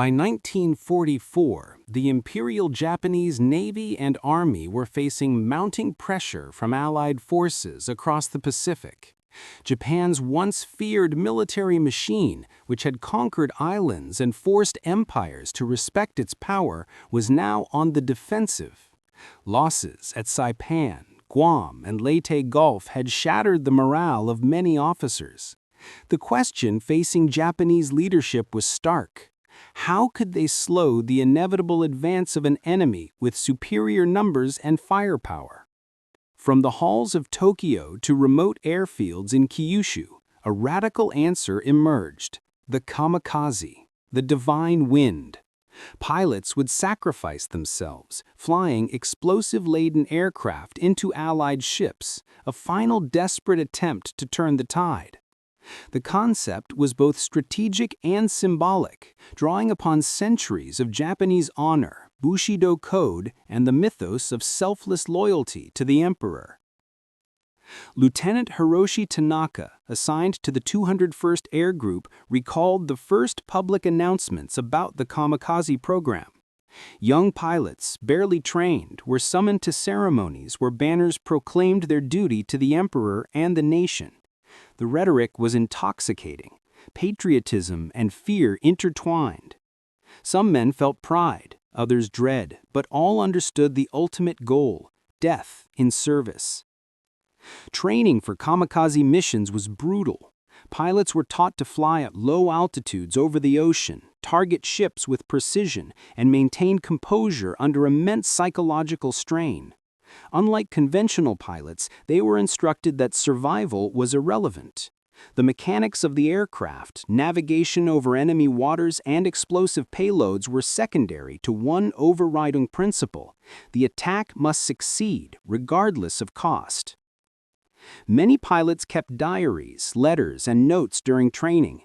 By 1944, the Imperial Japanese Navy and Army were facing mounting pressure from Allied forces across the Pacific. Japan's once feared military machine, which had conquered islands and forced empires to respect its power, was now on the defensive. Losses at Saipan, Guam, and Leyte Gulf had shattered the morale of many officers. The question facing Japanese leadership was stark. How could they slow the inevitable advance of an enemy with superior numbers and firepower? From the halls of Tokyo to remote airfields in Kyushu, a radical answer emerged: the kamikaze, the divine wind. Pilots would sacrifice themselves, flying explosive-laden aircraft into Allied ships, a final desperate attempt to turn the tide. The concept was both strategic and symbolic, drawing upon centuries of Japanese honor, Bushido code, and the mythos of selfless loyalty to the emperor. Lieutenant Hiroshi Tanaka, assigned to the 201st Air Group, recalled the first public announcements about the kamikaze program. Young pilots, barely trained, were summoned to ceremonies where banners proclaimed their duty to the emperor and the nation. The rhetoric was intoxicating, patriotism and fear intertwined. Some men felt pride, others dread, but all understood the ultimate goal: death in service. Training for kamikaze missions was brutal. Pilots were taught to fly at low altitudes over the ocean, target ships with precision, and maintain composure under immense psychological strain. Unlike conventional pilots, they were instructed that survival was irrelevant. The mechanics of the aircraft, navigation over enemy waters, and explosive payloads were secondary to one overriding principle: the attack must succeed, regardless of cost. Many pilots kept diaries, letters, and notes during training.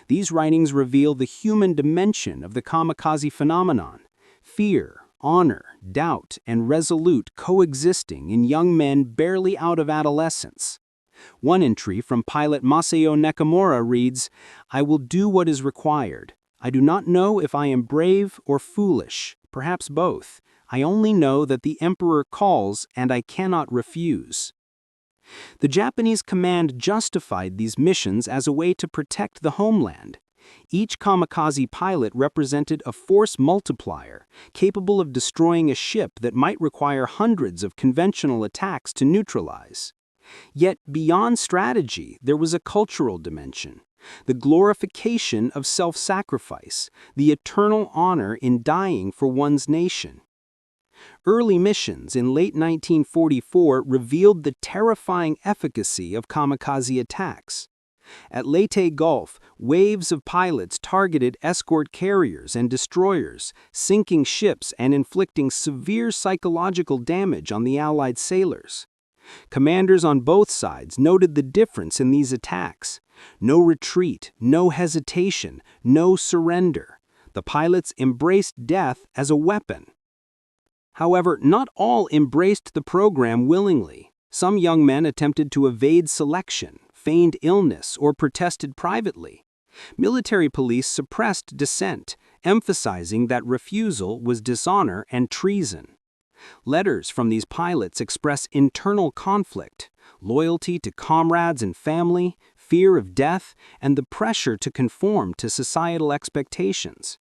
These writings reveal the human dimension of the kamikaze phenomenon: fear, honor, doubt, and resolute coexisting in young men barely out of adolescence. One entry from pilot Masayo Nakamura reads, "I will do what is required. I do not know if I am brave or foolish, perhaps both. I only know that the emperor calls and I cannot refuse." The Japanese command justified these missions as a way to protect the homeland. Each kamikaze pilot represented a force multiplier, capable of destroying a ship that might require hundreds of conventional attacks to neutralize. Yet beyond strategy, there was a cultural dimension: the glorification of self-sacrifice, the eternal honor in dying for one's nation. Early missions in late 1944 revealed the terrifying efficacy of kamikaze attacks. At Leyte Gulf, waves of pilots targeted escort carriers and destroyers, sinking ships and inflicting severe psychological damage on the Allied sailors. Commanders on both sides noted the difference in these attacks: no retreat, no hesitation, no surrender. The pilots embraced death as a weapon. However, not all embraced the program willingly. Some young men attempted to evade selection, feigned illness, or protested privately. Military police suppressed dissent, emphasizing that refusal was dishonor and treason. Letters from these pilots express internal conflict: loyalty to comrades and family, fear of death, and the pressure to conform to societal expectations.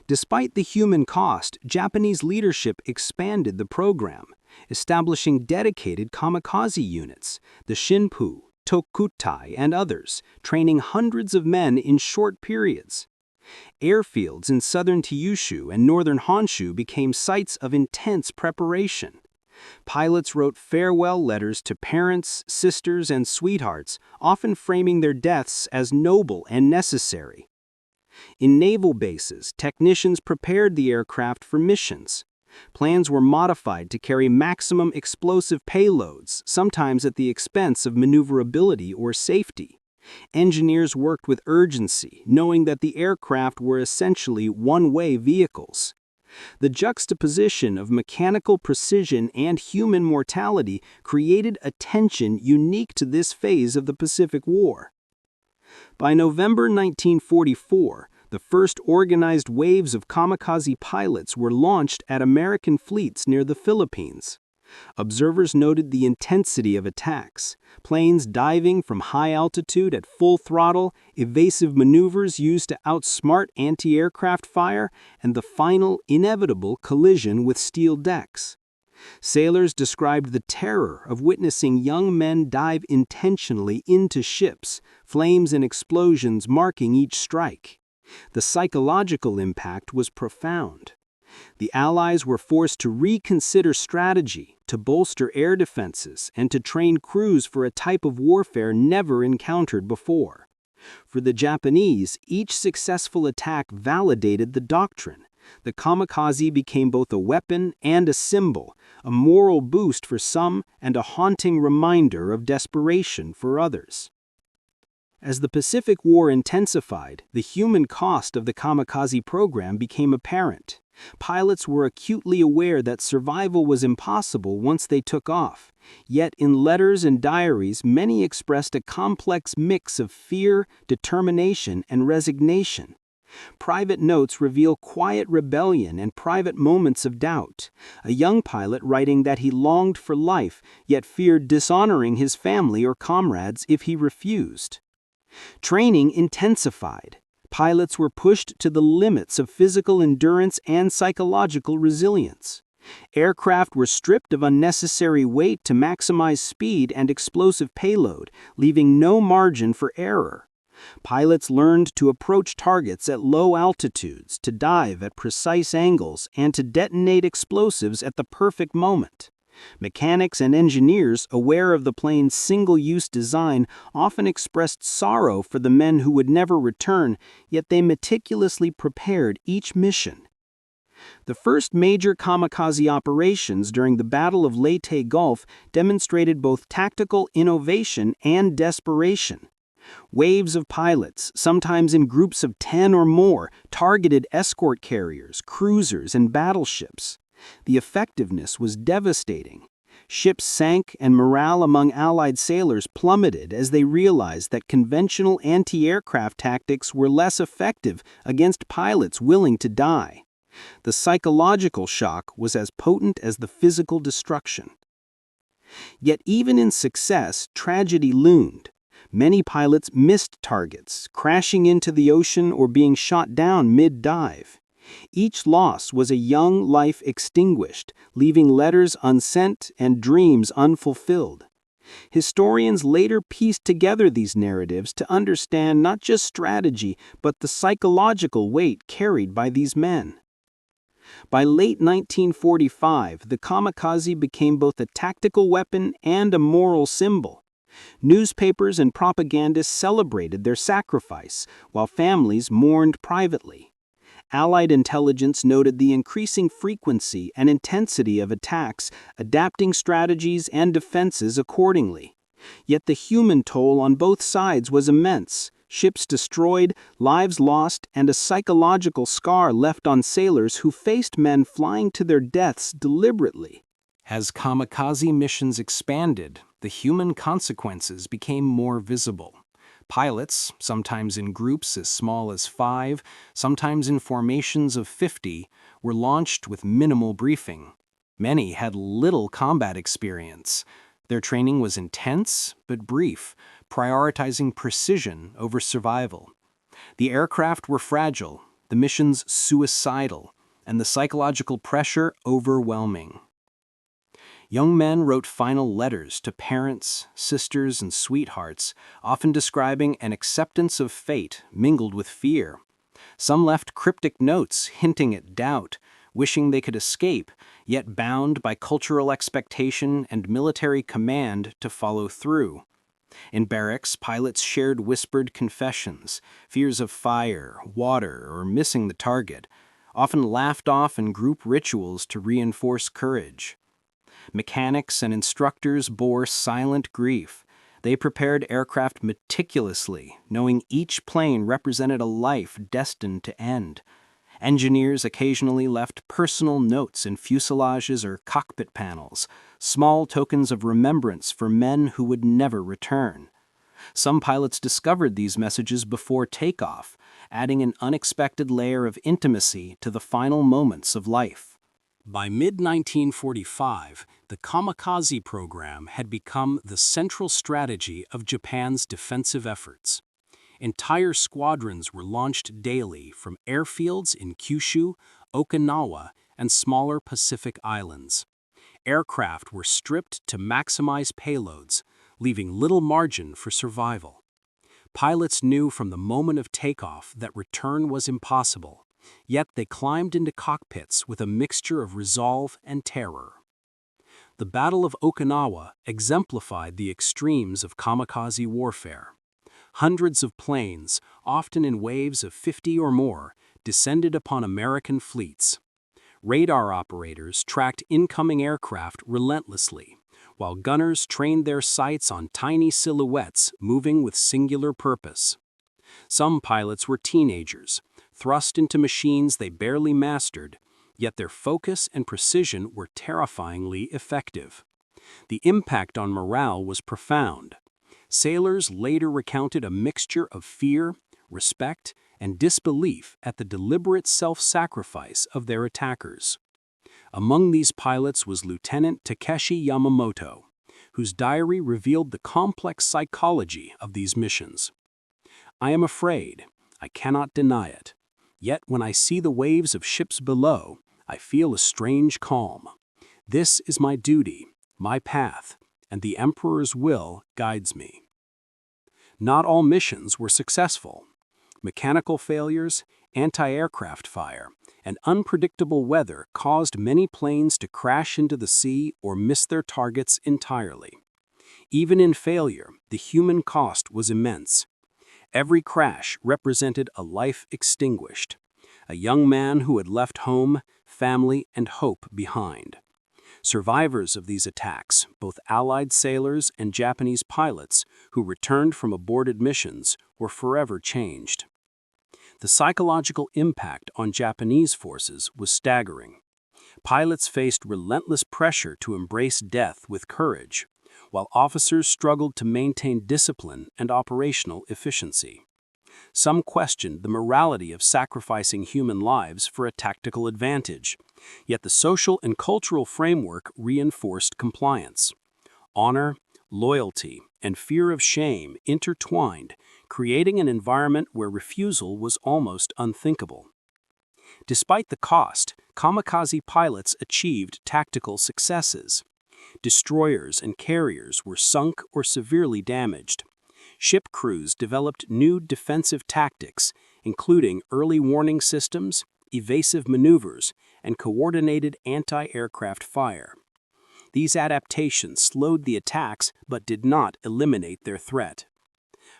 Despite the human cost, Japanese leadership expanded the program, establishing dedicated kamikaze units, the Shinpu, Tokutai, and others, training hundreds of men in short periods. Airfields in southern Kyushu and northern Honshu became sites of intense preparation. Pilots wrote farewell letters to parents, sisters, and sweethearts, often framing their deaths as noble and necessary. In naval bases, technicians prepared the aircraft for missions. Plans were modified to carry maximum explosive payloads, sometimes at the expense of maneuverability or safety. Engineers worked with urgency, knowing that the aircraft were essentially one-way vehicles. The juxtaposition of mechanical precision and human mortality created a tension unique to this phase of the Pacific War. By November 1944, The first organized waves of kamikaze pilots were launched at American fleets near the Philippines. Observers noted the intensity of attacks, planes diving from high altitude at full throttle, evasive maneuvers used to outsmart anti-aircraft fire, and the final, inevitable collision with steel decks. Sailors described the terror of witnessing young men dive intentionally into ships, flames and explosions marking each strike. The psychological impact was profound. The Allies were forced to reconsider strategy, to bolster air defenses, and to train crews for a type of warfare never encountered before. For the Japanese, each successful attack validated the doctrine. The kamikaze became both a weapon and a symbol, a moral boost for some and a haunting reminder of desperation for others. As the Pacific War intensified, the human cost of the kamikaze program became apparent. Pilots were acutely aware that survival was impossible once they took off. Yet in letters and diaries, many expressed a complex mix of fear, determination, and resignation. Private notes reveal quiet rebellion and private moments of doubt. A young pilot writing that he longed for life, yet feared dishonoring his family or comrades if he refused. Training intensified. Pilots were pushed to the limits of physical endurance and psychological resilience. Aircraft were stripped of unnecessary weight to maximize speed and explosive payload, leaving no margin for error. Pilots learned to approach targets at low altitudes, to dive at precise angles, and to detonate explosives at the perfect moment. Mechanics and engineers, aware of the plane's single-use design, often expressed sorrow for the men who would never return, yet they meticulously prepared each mission. The first major kamikaze operations during the Battle of Leyte Gulf demonstrated both tactical innovation and desperation. Waves of pilots, sometimes in groups of 10 or more, targeted escort carriers, cruisers, and battleships. The effectiveness was devastating. Ships sank and morale among Allied sailors plummeted as they realized that conventional anti-aircraft tactics were less effective against pilots willing to die. The psychological shock was as potent as the physical destruction. Yet even in success, tragedy loomed. Many pilots missed targets, crashing into the ocean or being shot down mid-dive. Each loss was a young life extinguished, leaving letters unsent and dreams unfulfilled. Historians later pieced together these narratives to understand not just strategy, but the psychological weight carried by these men. By late 1945, the kamikaze became both a tactical weapon and a moral symbol. Newspapers and propagandists celebrated their sacrifice, while families mourned privately. Allied intelligence noted the increasing frequency and intensity of attacks, adapting strategies and defenses accordingly. Yet the human toll on both sides was immense. Ships destroyed, lives lost, and a psychological scar left on sailors who faced men flying to their deaths deliberately. As kamikaze missions expanded, the human consequences became more visible. Pilots, sometimes in groups as small as 5, sometimes in formations of 50, were launched with minimal briefing. Many had little combat experience. Their training was intense but brief, prioritizing precision over survival. The aircraft were fragile, the missions suicidal, and the psychological pressure overwhelming. Young men wrote final letters to parents, sisters, and sweethearts, often describing an acceptance of fate mingled with fear. Some left cryptic notes hinting at doubt, wishing they could escape, yet bound by cultural expectation and military command to follow through. In barracks, pilots shared whispered confessions, fears of fire, water, or missing the target, often laughed off in group rituals to reinforce courage. Mechanics and instructors bore silent grief. They prepared aircraft meticulously, knowing each plane represented a life destined to end. Engineers occasionally left personal notes in fuselages or cockpit panels, small tokens of remembrance for men who would never return. Some pilots discovered these messages before takeoff, adding an unexpected layer of intimacy to the final moments of life. By mid-1945, the Kamikaze program had become the central strategy of Japan's defensive efforts. Entire squadrons were launched daily from airfields in Kyushu, Okinawa, and smaller Pacific islands. Aircraft were stripped to maximize payloads, leaving little margin for survival. Pilots knew from the moment of takeoff that return was impossible, yet they climbed into cockpits with a mixture of resolve and terror. The Battle of Okinawa exemplified the extremes of kamikaze warfare. Hundreds of planes, often in waves of 50 or more, descended upon American fleets. Radar operators tracked incoming aircraft relentlessly, while gunners trained their sights on tiny silhouettes moving with singular purpose. Some pilots were teenagers, thrust into machines they barely mastered, yet their focus and precision were terrifyingly effective. The impact on morale was profound. Sailors later recounted a mixture of fear, respect, and disbelief at the deliberate self-sacrifice of their attackers. Among these pilots was Lieutenant Takeshi Yamamoto, whose diary revealed the complex psychology of these missions. "I am afraid. I cannot deny it. Yet when I see the waves of ships below, I feel a strange calm. This is my duty, my path, and the Emperor's will guides me." Not all missions were successful. Mechanical failures, anti-aircraft fire, and unpredictable weather caused many planes to crash into the sea or miss their targets entirely. Even in failure, the human cost was immense. Every crash represented a life extinguished, a young man who had left home, family, and hope behind. Survivors of these attacks, both Allied sailors and Japanese pilots who returned from aborted missions, were forever changed. The psychological impact on Japanese forces was staggering. Pilots faced relentless pressure to embrace death with courage, while officers struggled to maintain discipline and operational efficiency. Some questioned the morality of sacrificing human lives for a tactical advantage, yet the social and cultural framework reinforced compliance. Honor, loyalty, and fear of shame intertwined, creating an environment where refusal was almost unthinkable. Despite the cost, kamikaze pilots achieved tactical successes. Destroyers and carriers were sunk or severely damaged. Ship crews developed new defensive tactics, including early warning systems, evasive maneuvers, and coordinated anti-aircraft fire. These adaptations slowed the attacks but did not eliminate their threat.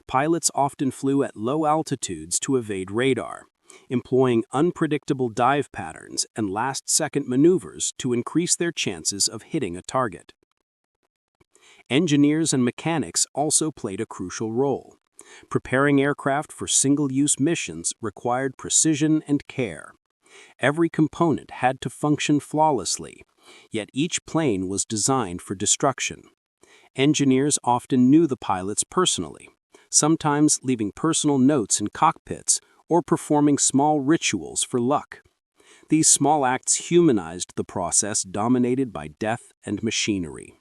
Pilots often flew at low altitudes to evade radar, employing unpredictable dive patterns and last-second maneuvers to increase their chances of hitting a target. Engineers and mechanics also played a crucial role. Preparing aircraft for single-use missions required precision and care. Every component had to function flawlessly, yet each plane was designed for destruction. Engineers often knew the pilots personally, sometimes leaving personal notes in cockpits or performing small rituals for luck. These small acts humanized the process dominated by death and machinery.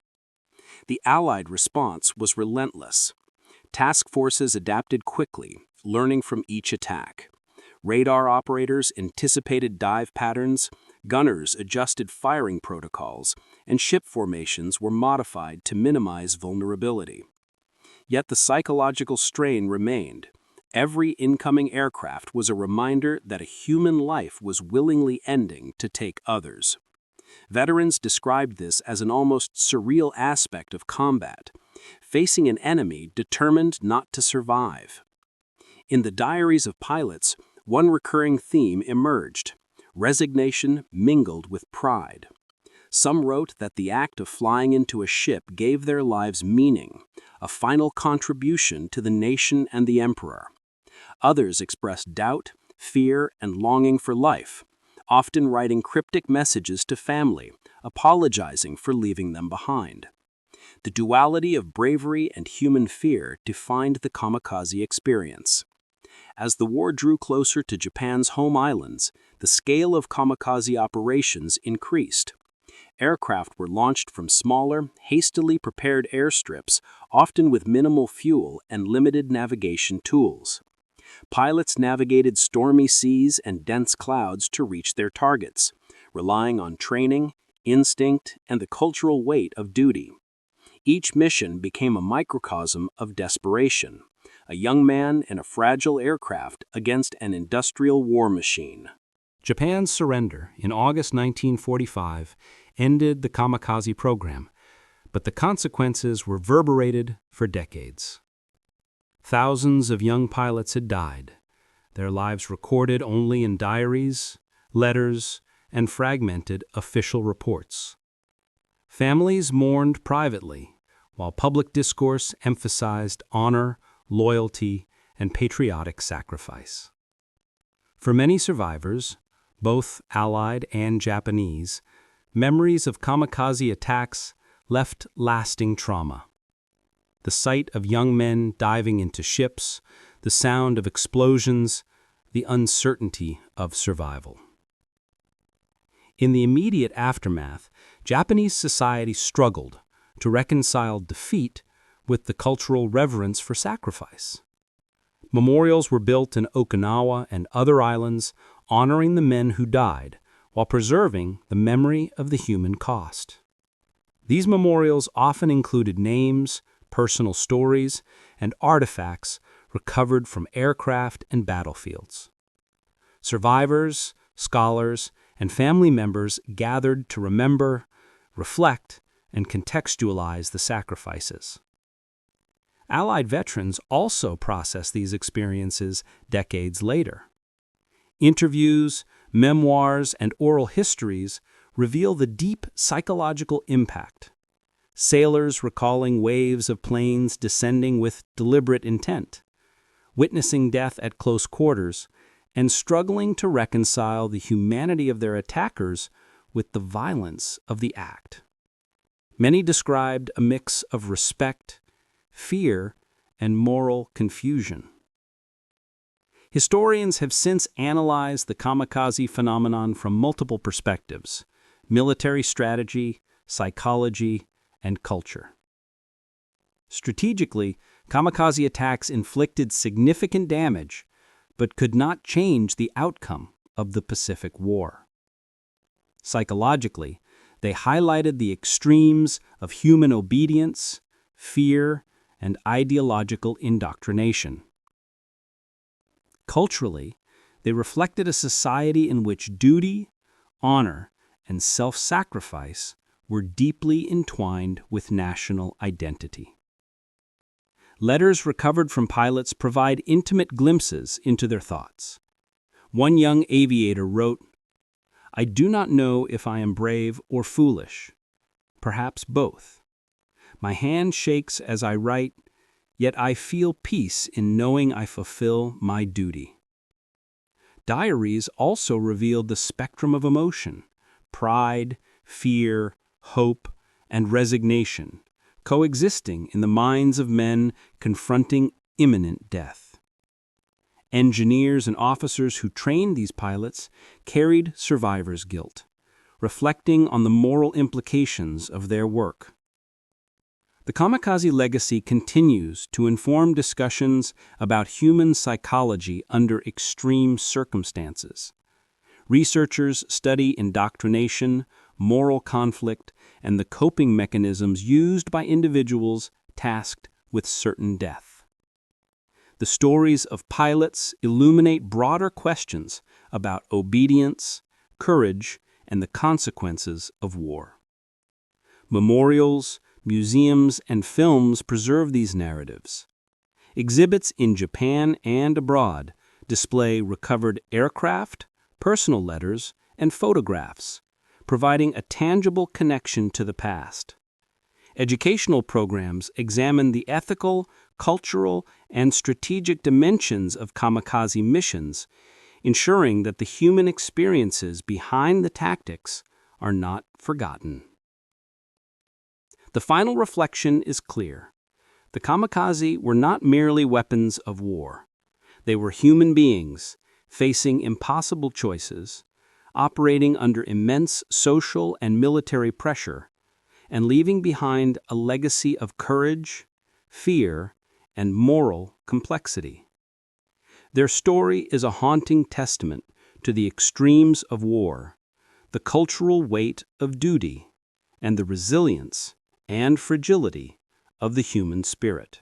The Allied response was relentless. Task forces adapted quickly, learning from each attack. Radar operators anticipated dive patterns, gunners adjusted firing protocols, and ship formations were modified to minimize vulnerability. Yet the psychological strain remained. Every incoming aircraft was a reminder that a human life was willingly ending to take others. Veterans described this as an almost surreal aspect of combat, facing an enemy determined not to survive. In the diaries of pilots, one recurring theme emerged: resignation mingled with pride. Some wrote that the act of flying into a ship gave their lives meaning, a final contribution to the nation and the emperor. Others expressed doubt, fear, and longing for life, often writing cryptic messages to family, apologizing for leaving them behind. The duality of bravery and human fear defined the kamikaze experience. As the war drew closer to Japan's home islands, the scale of kamikaze operations increased. Aircraft were launched from smaller, hastily prepared airstrips, often with minimal fuel and limited navigation tools. Pilots navigated stormy seas and dense clouds to reach their targets, relying on training, instinct, and the cultural weight of duty. Each mission became a microcosm of desperation, a young man in a fragile aircraft against an industrial war machine. Japan's surrender in August 1945 ended the kamikaze program, but the consequences reverberated for decades. Thousands of young pilots had died, their lives recorded only in diaries, letters, and fragmented official reports. Families mourned privately, while public discourse emphasized honor, loyalty, and patriotic sacrifice. For many survivors, both Allied and Japanese, memories of kamikaze attacks left lasting trauma. The sight of young men diving into ships, the sound of explosions, the uncertainty of survival. In the immediate aftermath, Japanese society struggled to reconcile defeat with the cultural reverence for sacrifice. Memorials were built in Okinawa and other islands, honoring the men who died while preserving the memory of the human cost. These memorials often included names, personal stories, and artifacts recovered from aircraft and battlefields. Survivors, scholars, and family members gathered to remember, reflect, and contextualize the sacrifices. Allied veterans also processed these experiences decades later. Interviews, memoirs, and oral histories reveal the deep psychological impact. Sailors recalling waves of planes descending with deliberate intent, witnessing death at close quarters, and struggling to reconcile the humanity of their attackers with the violence of the act. Many described a mix of respect, fear, and moral confusion. Historians have since analyzed the kamikaze phenomenon from multiple perspectives: military strategy, psychology, and culture. Strategically, kamikaze attacks inflicted significant damage, but could not change the outcome of the Pacific War. Psychologically, they highlighted the extremes of human obedience, fear, and ideological indoctrination. Culturally, they reflected a society in which duty, honor, and self-sacrifice were deeply entwined with national identity. Letters recovered from pilots provide intimate glimpses into their thoughts. One young aviator wrote, "I do not know if I am brave or foolish, perhaps both. My hand shakes as I write, yet I feel peace in knowing I fulfill my duty." Diaries also revealed the spectrum of emotion: pride, fear, hope, and resignation, coexisting in the minds of men confronting imminent death. Engineers and officers who trained these pilots carried survivor's guilt, reflecting on the moral implications of their work. The kamikaze legacy continues to inform discussions about human psychology under extreme circumstances. Researchers study indoctrination, moral conflict, and the coping mechanisms used by individuals tasked with certain death. The stories of pilots illuminate broader questions about obedience, courage, and the consequences of war. Memorials, museums, and films preserve these narratives. Exhibits in Japan and abroad display recovered aircraft, personal letters, and photographs, providing a tangible connection to the past. Educational programs examine the ethical, cultural, and strategic dimensions of kamikaze missions, ensuring that the human experiences behind the tactics are not forgotten. The final reflection is clear. The kamikaze were not merely weapons of war. They were human beings facing impossible choices, operating under immense social and military pressure, and leaving behind a legacy of courage, fear, and moral complexity. Their story is a haunting testament to the extremes of war, the cultural weight of duty, and the resilience and fragility of the human spirit.